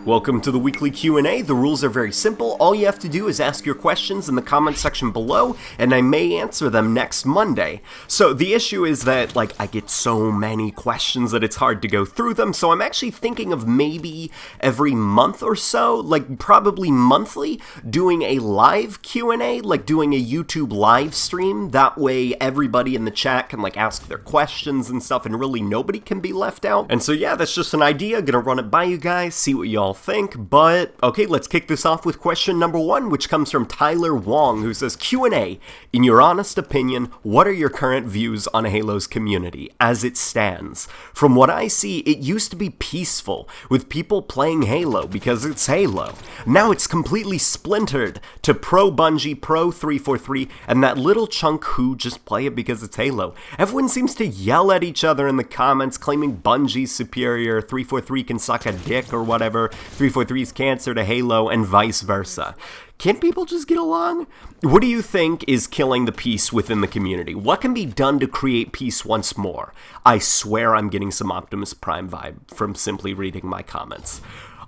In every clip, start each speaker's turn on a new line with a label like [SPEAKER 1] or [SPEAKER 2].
[SPEAKER 1] Welcome to the weekly Q&A. The rules are very simple. All you have to do is ask your questions in the comment section below, and I may answer them next Monday. So the issue is that, I get so many questions that it's hard to go through them, so I'm actually thinking of maybe every month or so, probably monthly, doing a live Q&A, doing a YouTube live stream. That way everybody in the chat can, ask their questions and stuff, and really nobody can be left out. And so yeah, that's just an idea. Gonna run it by you guys, see what y'all think. But okay, let's kick this off with question number 1, which comes from Tyler Wong, who says, Q&A, in your honest opinion, what are your current views on Halo's community as it stands? From what I see, it used to be peaceful, with people playing Halo because it's Halo. Now it's completely splintered to pro Bungie, pro 343, and that little chunk who just play it because it's Halo. Everyone seems to yell at each other in the comments, claiming Bungie's superior, 343 can suck a dick or whatever, 343's cancer to Halo, and vice versa. Can't people just get along? What do you think is killing the peace within the community? What can be done to create peace once more? I swear I'm getting some Optimus Prime vibe from simply reading my comments.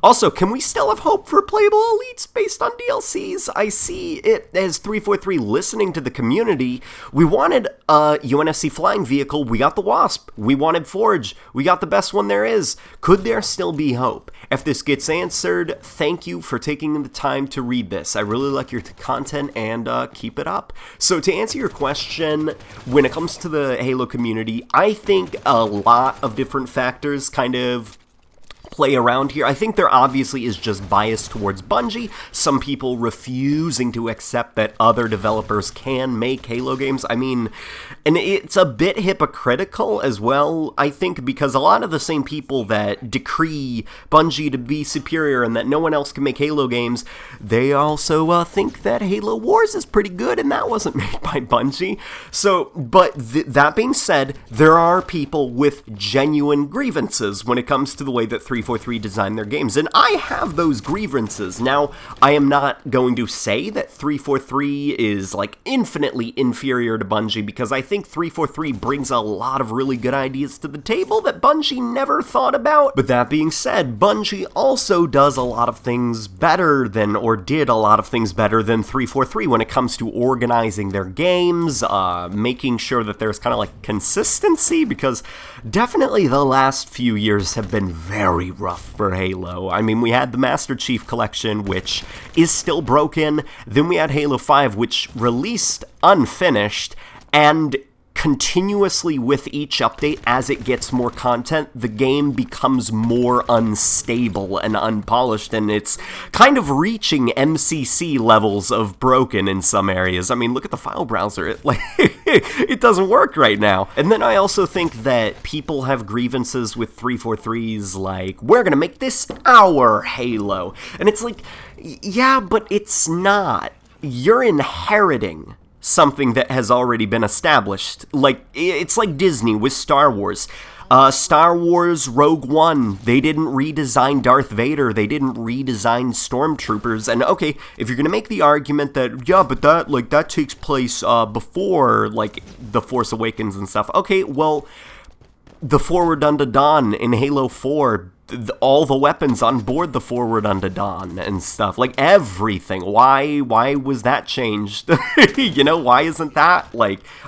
[SPEAKER 1] Also, can we still have hope for playable elites based on DLCs? I see it as 343 listening to the community. We wanted a UNSC flying vehicle, we got the Wasp. We wanted Forge, we got the best one there is. Could there still be hope? If this gets answered, thank you for taking the time to read this. I really like your content and keep it up. So to answer your question, when it comes to the Halo community, I think a lot of different factors kind of play around here. I think there obviously is just bias towards Bungie, some people refusing to accept that other developers can make Halo games. I mean, and it's a bit hypocritical as well, I think, because a lot of the same people that decree Bungie to be superior and that no one else can make Halo games, they also think that Halo Wars is pretty good and that wasn't made by Bungie. So, but that being said, there are people with genuine grievances when it comes to the way that 343 designed their games, and I have those grievances. Now, I am not going to say that 343 is, infinitely inferior to Bungie, because I think 343 brings a lot of really good ideas to the table that Bungie never thought about. But that being said, Bungie also does a lot of things better than, or did a lot of things better than 343 when it comes to organizing their games, making sure that there's kind of consistency, because definitely the last few years have been very rough for Halo. I mean, we had the Master Chief Collection, which is still broken. Then we had Halo 5, which released unfinished, and continuously with each update, as it gets more content, the game becomes more unstable and unpolished, and it's kind of reaching MCC levels of broken in some areas. I mean, look at the file browser. It doesn't work right now. And then I also think that people have grievances with 343's, we're gonna make this our Halo. And it's yeah, but it's not. You're inheriting something that has already been established. It's like Disney with Star Wars. Star Wars Rogue One, they didn't redesign Darth Vader, they didn't redesign Stormtroopers, and okay, if you're gonna make the argument that, yeah, but that takes place before, The Force Awakens and stuff, okay, well, the Forward Unto Dawn in Halo 4, all the weapons on board the Forward Unto Dawn and stuff, everything. Why was that changed? Why isn't that,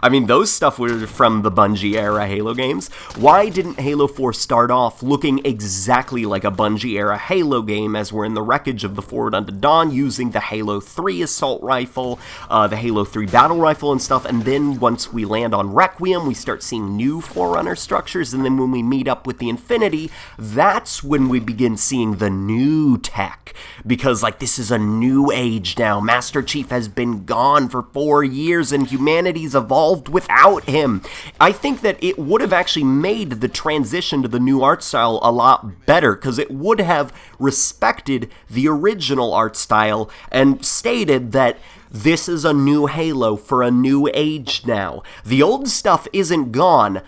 [SPEAKER 1] I mean, those stuff were from the Bungie era Halo games. Why didn't Halo 4 start off looking exactly like a Bungie era Halo game, as we're in the wreckage of the Forward Unto Dawn, using the Halo 3 assault rifle, the Halo 3 battle rifle and stuff, and then once we land on Requiem, we start seeing new Forerunner structures, and then when we meet up with the Infinity, that's when we begin seeing the new tech, because this is a new age now. Master Chief has been gone for 4 years and humanity's evolved without him. I think that it would have actually made the transition to the new art style a lot better, because it would have respected the original art style and stated that this is a new Halo for a new age now. The old stuff isn't gone,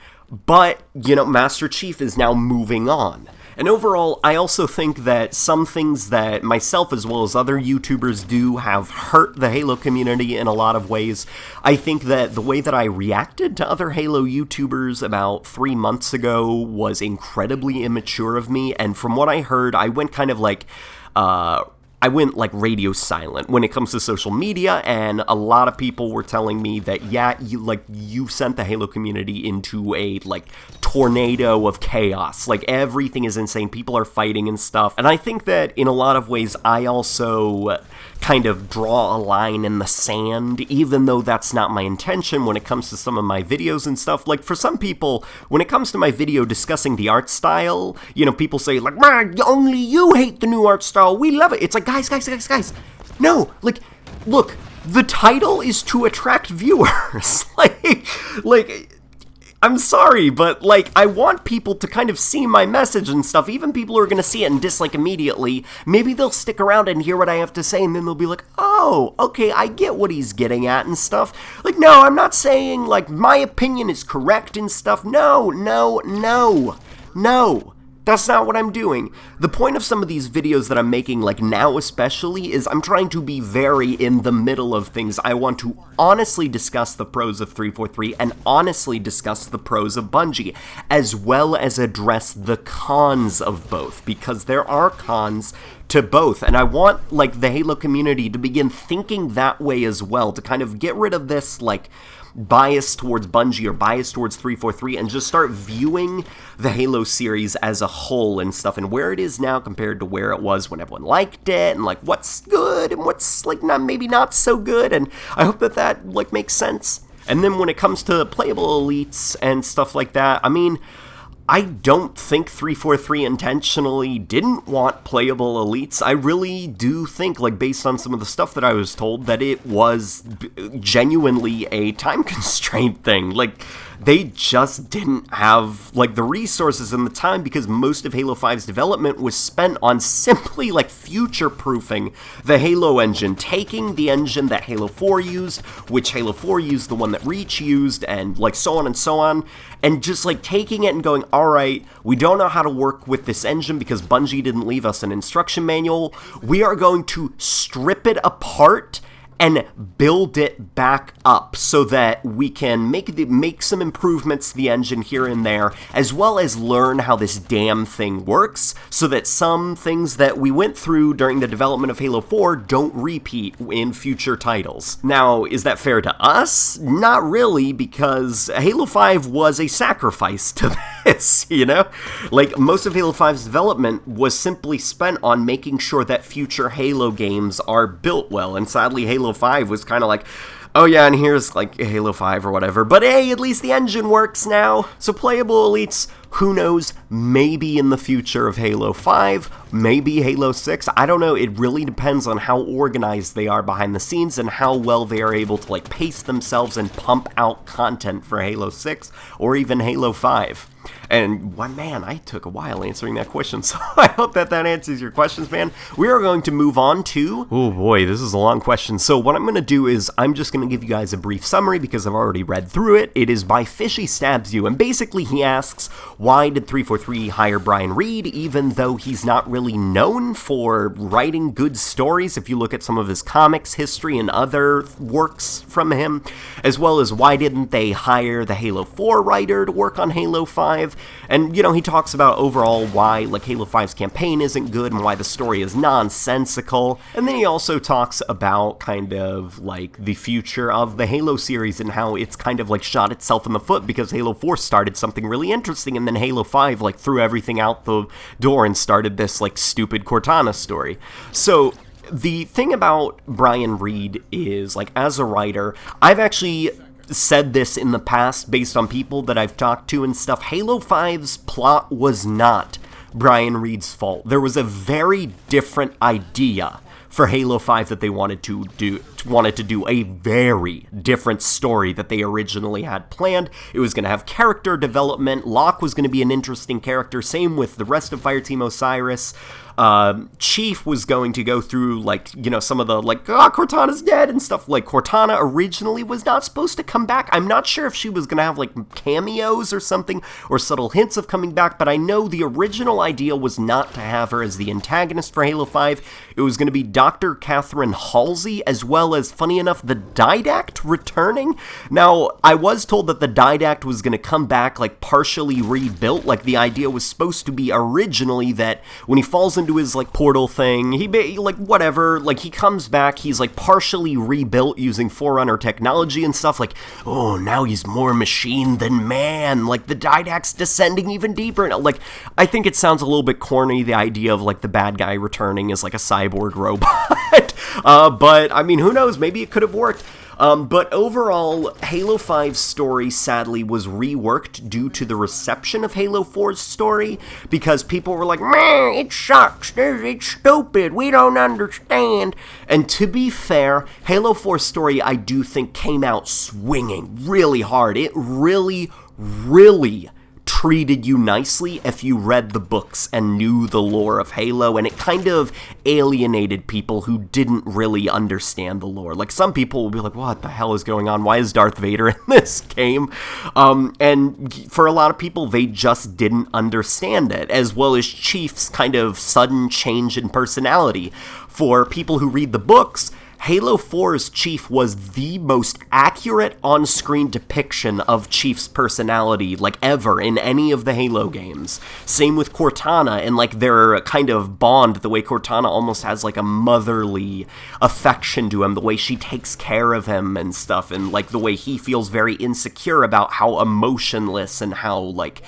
[SPEAKER 1] but, Master Chief is now moving on. And overall, I also think that some things that myself as well as other YouTubers do have hurt the Halo community in a lot of ways. I think that the way that I reacted to other Halo YouTubers about 3 months ago was incredibly immature of me, and from what I heard, I went kind of like, radio silent when it comes to social media, and a lot of people were telling me that, yeah, you sent the Halo community into a, tornado of chaos. Everything is insane. People are fighting and stuff. And I think that in a lot of ways, I also kind of draw a line in the sand, even though that's not my intention when it comes to some of my videos and stuff. For some people, when it comes to my video discussing the art style, people say, man, only you hate the new art style. We love it. It's like, guys. No, look, the title is to attract viewers. I'm sorry, but, I want people to kind of see my message and stuff. Even people who are going to see it and dislike immediately, maybe they'll stick around and hear what I have to say, and then they'll be like, oh, okay, I get what he's getting at and stuff. No, I'm not saying, my opinion is correct and stuff. No. That's not what I'm doing. The point of some of these videos that I'm making, now especially, is I'm trying to be very in the middle of things. I want to honestly discuss the pros of 343 and honestly discuss the pros of Bungie, as well as address the cons of both, because there are cons to both, and I want, the Halo community to begin thinking that way as well, to kind of get rid of this, bias towards Bungie or bias towards 343 and just start viewing the Halo series as a whole and stuff, and where it is now compared to where it was when everyone liked it, and what's good and what's maybe not so good, and I hope that makes sense. And then when it comes to playable elites and stuff like that, I mean, I don't think 343 intentionally didn't want playable elites. I really do think, based on some of the stuff that I was told, that it was genuinely a time constraint thing. They just didn't have, the resources and the time, because most of Halo 5's development was spent on simply, future-proofing the Halo engine, taking the engine that Halo 4 used, which Halo 4 used, the one that Reach used, and, so on, and just, taking it and going, alright, we don't know how to work with this engine because Bungie didn't leave us an instruction manual. We are going to strip it apart and build it back up so that we can make some improvements to the engine here and there, as well as learn how this damn thing works, so that some things that we went through during the development of Halo 4 don't repeat in future titles. Now, is that fair to us? Not really, because Halo 5 was a sacrifice to this, most of Halo 5's development was simply spent on making sure that future Halo games are built well, and sadly Halo 5 was kind of oh yeah, and here's Halo 5 or whatever, but hey, at least the engine works now. So playable elites, who knows, maybe in the future of Halo 5, maybe Halo 6, I don't know. It really depends on how organized they are behind the scenes and how well they are able to pace themselves and pump out content for Halo 6 or even Halo 5. And, man, I took a while answering that question, so I hope that answers your questions, man. We are going to move on to... Oh, boy, this is a long question. So what I'm going to do is I'm just going to give you guys a brief summary because I've already read through it. It is by Fishy Stabs You, and basically he asks, why did 343 hire Brian Reed, even though he's not really known for writing good stories, if you look at some of his comics history and other works from him, as well as why didn't they hire the Halo 4 writer to work on Halo 5? And, he talks about overall why, Halo 5's campaign isn't good and why the story is nonsensical. And then he also talks about kind of, the future of the Halo series and how it's kind of, shot itself in the foot because Halo 4 started something really interesting and then Halo 5, threw everything out the door and started this, stupid Cortana story. So... the thing about Brian Reed is, as a writer, I've actually said this in the past based on people that I've talked to and stuff. Halo 5's plot was not Brian Reed's fault. There was a very different idea for Halo 5 that they wanted to do a very different story that they originally had planned. It was going to have character development. Locke was going to be an interesting character. Same with the rest of Fireteam Osiris. Chief was going to go through, like, you know, some of the, like, Cortana's dead and stuff. Like, Cortana originally was not supposed to come back. I'm not sure if she was going to have, like, cameos or something, or subtle hints of coming back, but I know the original idea was not to have her as the antagonist for Halo 5. It was going to be Dr. Catherine Halsey, as well as, funny enough, the Didact returning. Now, I was told that the Didact was going to come back, like, partially rebuilt. Like, the idea was supposed to be originally that when he falls into his, like, portal thing, like, whatever, like, he comes back, he's, like, partially rebuilt using Forerunner technology and stuff, like, oh, now he's more machine than man, like, the Didact's descending even deeper. Like, I think it sounds a little bit corny, the idea of, like, the bad guy returning as, like, a cyborg robot. But, I mean, who knows, maybe it could have worked. But overall, Halo 5's story, sadly, was reworked due to the reception of Halo 4's story, because people were like, man, it sucks, it's stupid, we don't understand. And to be fair, Halo 4's story, I do think, came out swinging really hard. It really treated you nicely if you read the books and knew the lore of Halo, and it kind of alienated people who didn't really understand the lore. Like, some people will be like, what the hell is going on? Why is Darth Vader in this game? And for a lot of people, they just didn't understand it, as well as Chief's kind of sudden change in personality. For people who read the books, Halo 4's Chief was the most accurate on-screen depiction of Chief's personality, like, ever in any of the Halo games. Same with Cortana, and, like, their kind of bond, the way Cortana almost has, like, a motherly affection to him, the way she takes care of him and stuff, and, like, the way he feels very insecure about how emotionless and how, like,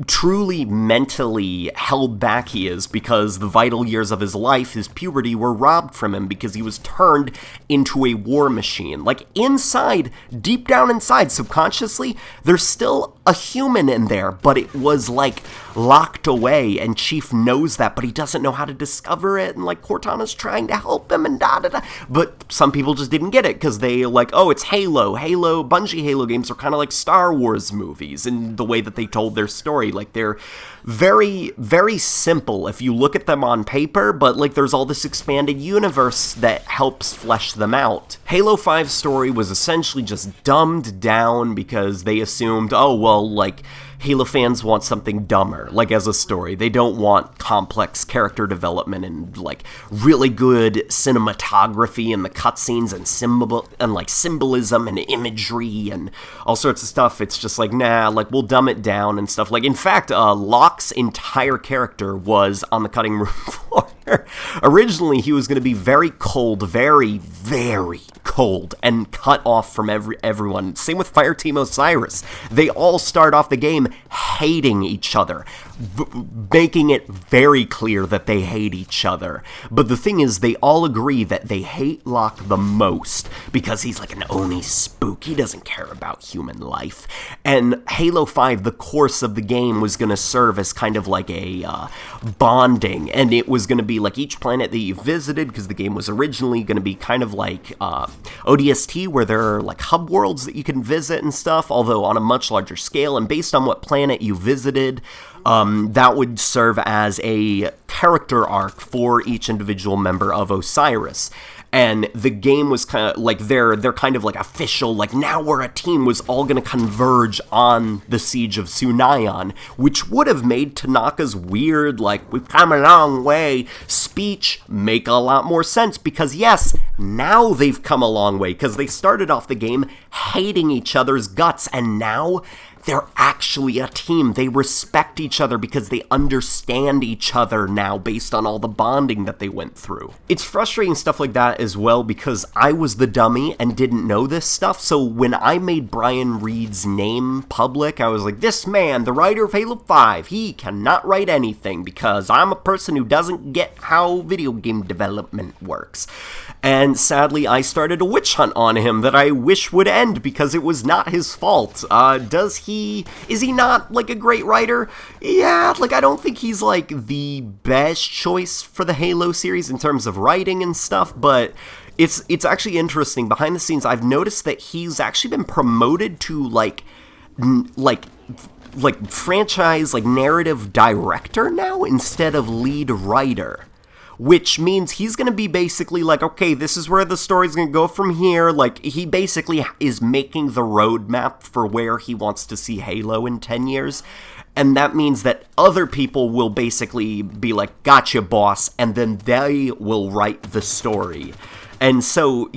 [SPEAKER 1] truly mentally held back he is, because the vital years of his life, his puberty, were robbed from him because he was turned into a war machine. Like, inside, deep down inside, subconsciously, there's still a human in there, but it was, like, locked away, and Chief knows that, but he doesn't know how to discover it, and, like, Cortana's trying to help him, and da-da-da. But some people just didn't get it, because they, like, oh, it's Halo. Bungie Halo games are kind of like Star Wars movies in the way that they told their story. Like, they're very, very simple if you look at them on paper, but, like, there's all this expanded universe that helps flesh them out. Halo 5's story was essentially just dumbed down because they assumed, oh, well, like, Halo fans want something dumber, like, as a story. They don't want complex character development and, like, really good cinematography and the cutscenes and like, symbolism and imagery and all sorts of stuff. It's just like, nah, like, we'll dumb it down and stuff. Like, in fact, Locke's entire character was on the cutting room floor. Originally, he was going to be very cold, very, very cold, and cut off from everyone. Same with Fireteam Osiris. They all start off the game hating each other, making it very clear that they hate each other. But the thing is, they all agree that they hate Locke the most because he's like an Oni spook. He doesn't care about human life. And Halo 5, the course of the game, was going to serve as kind of like a bonding, and it was going to be like each planet that you visited, because the game was originally going to be kind of like ODST, where there are like hub worlds that you can visit and stuff, although on a much larger scale, and based on what planet you visited, that would serve as a character arc for each individual member of Osiris. And the game was kind of like their kind of like official, like, now we're a team, was all going to converge on the siege of Sunayon, which would have made Tanaka's weird, like, we've come a long way speech make a lot more sense, because yes, now they've come a long way, because they started off the game hating each other's guts, and now they're actually a team. They respect each other because they understand each other now based on all the bonding that they went through. It's frustrating stuff like that as well, because I was the dummy and didn't know this stuff, so when I made Brian Reed's name public, I was like, this man, the writer of Halo 5, he cannot write anything because I'm a person who doesn't get how video game development works. And sadly, I started a witch hunt on him that I wish would end because it was not his fault. Is he not, like, a great writer? Yeah, like, I don't think he's, like, the best choice for the Halo series in terms of writing and stuff, but it's actually interesting. Behind the scenes, I've noticed that he's actually been promoted to, like franchise, like, narrative director now instead of lead writer. which means he's going to be basically like, okay, this is where the story's going to go from here. Like, he basically is making the roadmap for where he wants to see Halo in 10 years. And that means that other people will basically be like, gotcha, boss, and then they will write the story. And so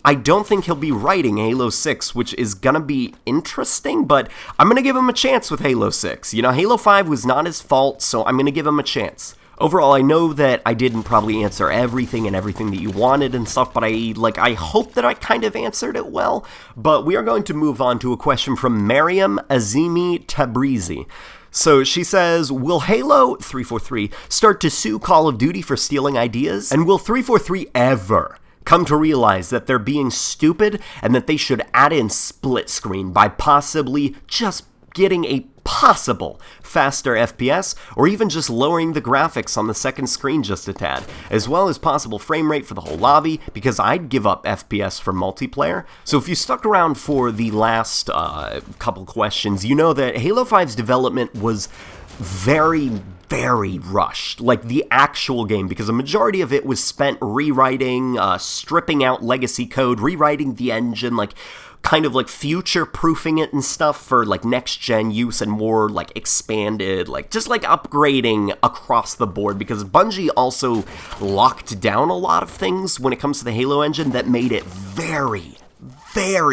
[SPEAKER 1] I don't think he'll be writing Halo 6, which is gonna be interesting, but I'm gonna give him a chance with Halo 6. You know, Halo 5 was not his fault, so I'm gonna give him a chance. Overall, I know that I didn't probably answer everything that you wanted and stuff, but I hope that I kind of answered it well. But we are going to move on to a question from Mariam Azimi Tabrizi. So she says, will Halo 343 start to sue Call of Duty for stealing ideas? And will 343 ever come to realize that they're being stupid and that they should add in split screen by possibly just getting a possible faster FPS, or even just lowering the graphics on the second screen just a tad, as well as possible frame rate for the whole lobby, because I'd give up FPS for multiplayer. So if you stuck around for the last couple questions, you know that Halo 5's development was very rushed, like the actual game, because a majority of it was spent rewriting, stripping out legacy code, rewriting the engine, like kind of like future-proofing it and stuff for like next-gen use and more like expanded, like just like upgrading across the board, because Bungie also locked down a lot of things when it comes to the Halo engine that made it very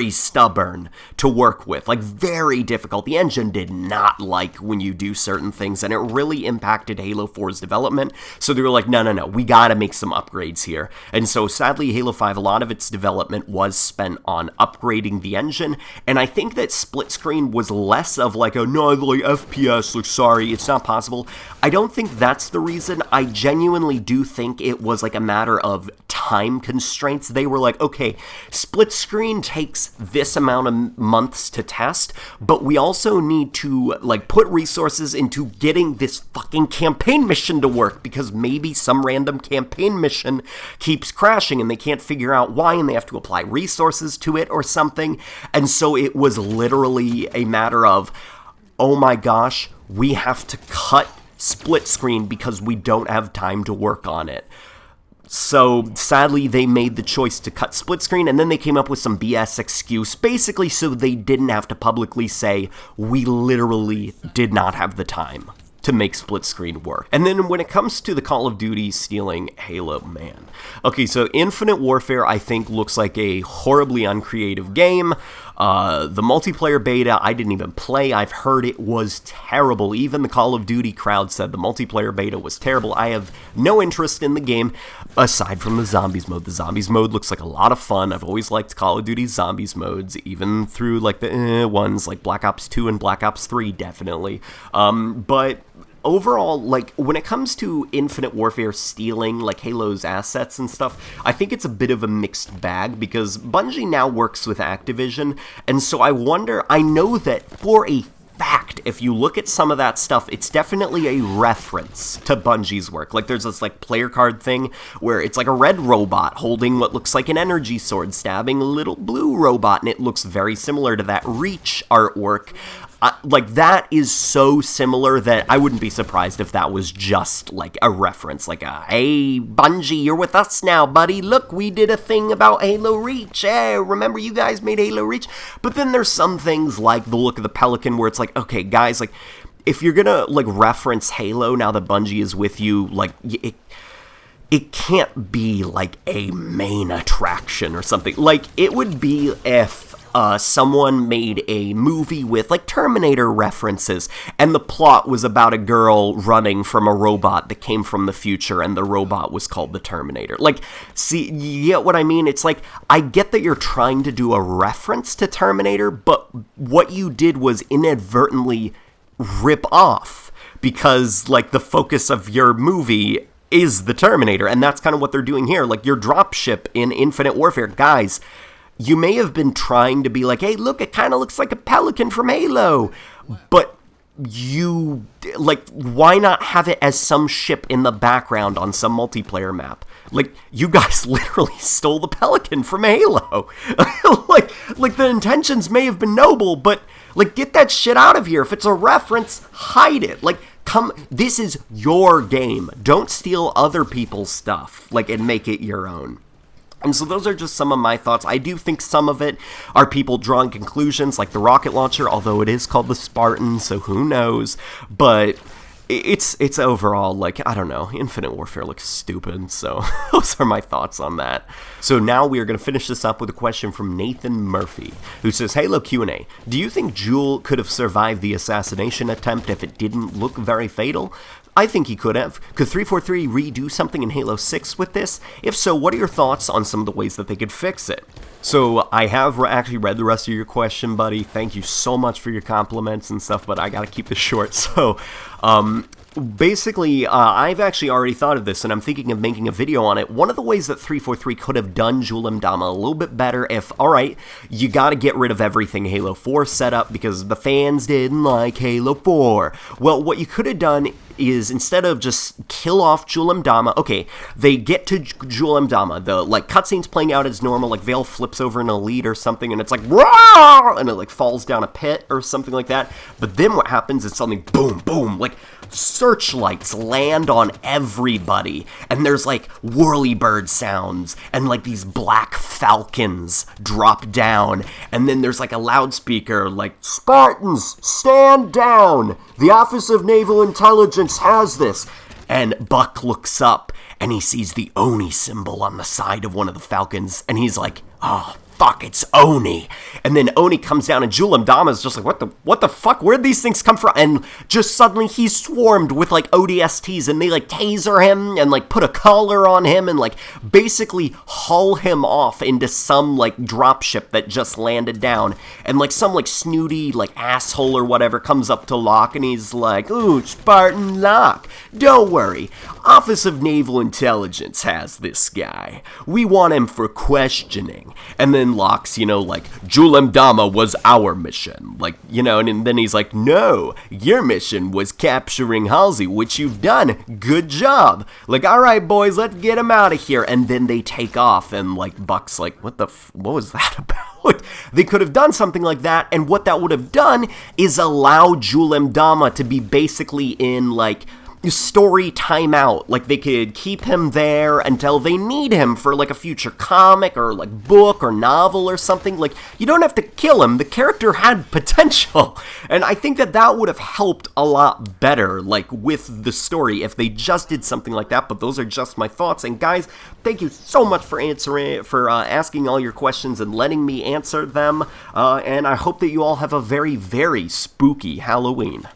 [SPEAKER 1] stubborn to work with, like very difficult. The engine did not like when you do certain things, and it really impacted Halo 4's development, so they were like, no, we gotta make some upgrades here. And so sadly, Halo 5, a lot of its development was spent on upgrading the engine, and I think that split screen was less of like a, no, like FPS, like sorry, it's not possible. I don't think that's the reason. I genuinely do think it was like a matter of time constraints. They were like, okay, split screen takes this amount of months to test, but we also need to like put resources into getting this fucking campaign mission to work, because maybe some random campaign mission keeps crashing and they can't figure out why, and they have to apply resources to it or something. And so it was literally a matter of, oh my gosh, we have to cut split screen because we don't have time to work on it. So, sadly, they made the choice to cut split screen, and then they came up with some BS excuse, basically so they didn't have to publicly say, we literally did not have the time to make split screen work. And then when it comes to the Call of Duty stealing Halo, man. Okay, so Infinite Warfare, I think, looks like a horribly uncreative game. The multiplayer beta, I didn't even play. I've heard it was terrible. Even the Call of Duty crowd said the multiplayer beta was terrible. I have no interest in the game, aside from the Zombies mode. The Zombies mode looks like a lot of fun. I've always liked Call of Duty's Zombies modes, even through like the ones like Black Ops 2 and Black Ops 3, definitely. But overall, like, when it comes to Infinite Warfare stealing, like, Halo's assets and stuff, I think it's a bit of a mixed bag, because Bungie now works with Activision, and so I wonder, I know that for a fact, if you look at some of that stuff, it's definitely a reference to Bungie's work. Like, there's this, like, player card thing where it's like a red robot holding what looks like an energy sword, stabbing a little blue robot, and it looks very similar to that Reach artwork. Like, that is so similar that I wouldn't be surprised if that was just, like, a reference. Like, hey, Bungie, you're with us now, buddy. Look, we did a thing about Halo Reach. Hey, remember you guys made Halo Reach? But then there's some things like the look of the Pelican where it's like, okay, guys, like, if you're gonna, like, reference Halo now that Bungie is with you, like, it can't be, like, a main attraction or something. Like, it would be if someone made a movie with, like, Terminator references, and the plot was about a girl running from a robot that came from the future, and the robot was called the Terminator. Like, see, you get what I mean? It's like, I get that you're trying to do a reference to Terminator, but what you did was inadvertently rip off, because, like, the focus of your movie is the Terminator, and that's kind of what they're doing here. Like, your dropship in Infinite Warfare, guys, you may have been trying to be like, hey, look, it kind of looks like a Pelican from Halo, but you, like, why not have it as some ship in the background on some multiplayer map? Like, you guys literally stole the Pelican from Halo. like, the intentions may have been noble, but, like, get that shit out of here. If it's a reference, hide it. Like, This is your game. Don't steal other people's stuff, like, and make it your own. And so those are just some of my thoughts. I do think some of it are people drawing conclusions, like the rocket launcher, although it is called the Spartan, so who knows. But it's overall, like, I don't know, Infinite Warfare looks stupid, so those are my thoughts on that. So now we are going to finish this up with a question from Nathan Murphy, who says, Halo Q&A, do you think Jewel could have survived the assassination attempt if it didn't look very fatal? I think he could have. Could 343 redo something in Halo 6 with this? If so, what are your thoughts on some of the ways that they could fix it? So, I have actually read the rest of your question, buddy. Thank you so much for your compliments and stuff, but I gotta keep this short. So, basically, I've actually already thought of this, and I'm thinking of making a video on it. One of the ways that 343 could have done Jul 'Mdama a little bit better if, alright, you gotta get rid of everything Halo 4 set up because the fans didn't like Halo 4. Well, what you could have done is, instead of just kill off Jul 'Mdama, okay, they get to Jul 'Mdama, the, like, cutscene's playing out as normal, like, Vale flips over an elite or something, and it's like, Rawr! And it, like, falls down a pit or something like that, but then what happens is suddenly, boom, boom, like, searchlights land on everybody, and there's, like, whirlybird sounds, and, like, these black falcons drop down, and then there's, like, a loudspeaker, like, Spartans, stand down! The Office of Naval Intelligence has this! And Buck looks up, and he sees the Oni symbol on the side of one of the falcons, and he's like, oh, fuck, it's Oni. And then Oni comes down, and Jul 'Mdama is just like, what the fuck, where'd these things come from? And just suddenly he's swarmed with, like, ODSTs, and they, like, taser him, and, like, put a collar on him, and, like, basically haul him off into some, like, dropship that just landed down. And, like, some, like, snooty, like, asshole or whatever comes up to Locke, and he's like, ooh, Spartan Locke, don't worry, Office of Naval Intelligence has this guy. We want him for questioning. And then Locke's, you know, like, Jul 'Mdama was our mission. Like, you know, and then he's like, no, your mission was capturing Halsey, which you've done. Good job. Like, all right, boys, let's get him out of here. And then they take off, and, like, Buck's like, what was that about? They could have done something like that, and what that would have done is allow Jul 'Mdama to be basically in, like, story timeout. Like, they could keep him there until they need him for, like, a future comic or, like, book or novel or something. Like, you don't have to kill him. The character had potential. And I think that that would have helped a lot better, like, with the story if they just did something like that. But those are just my thoughts. And guys, thank you so much for asking all your questions and letting me answer them. And I hope that you all have a very, very spooky Halloween.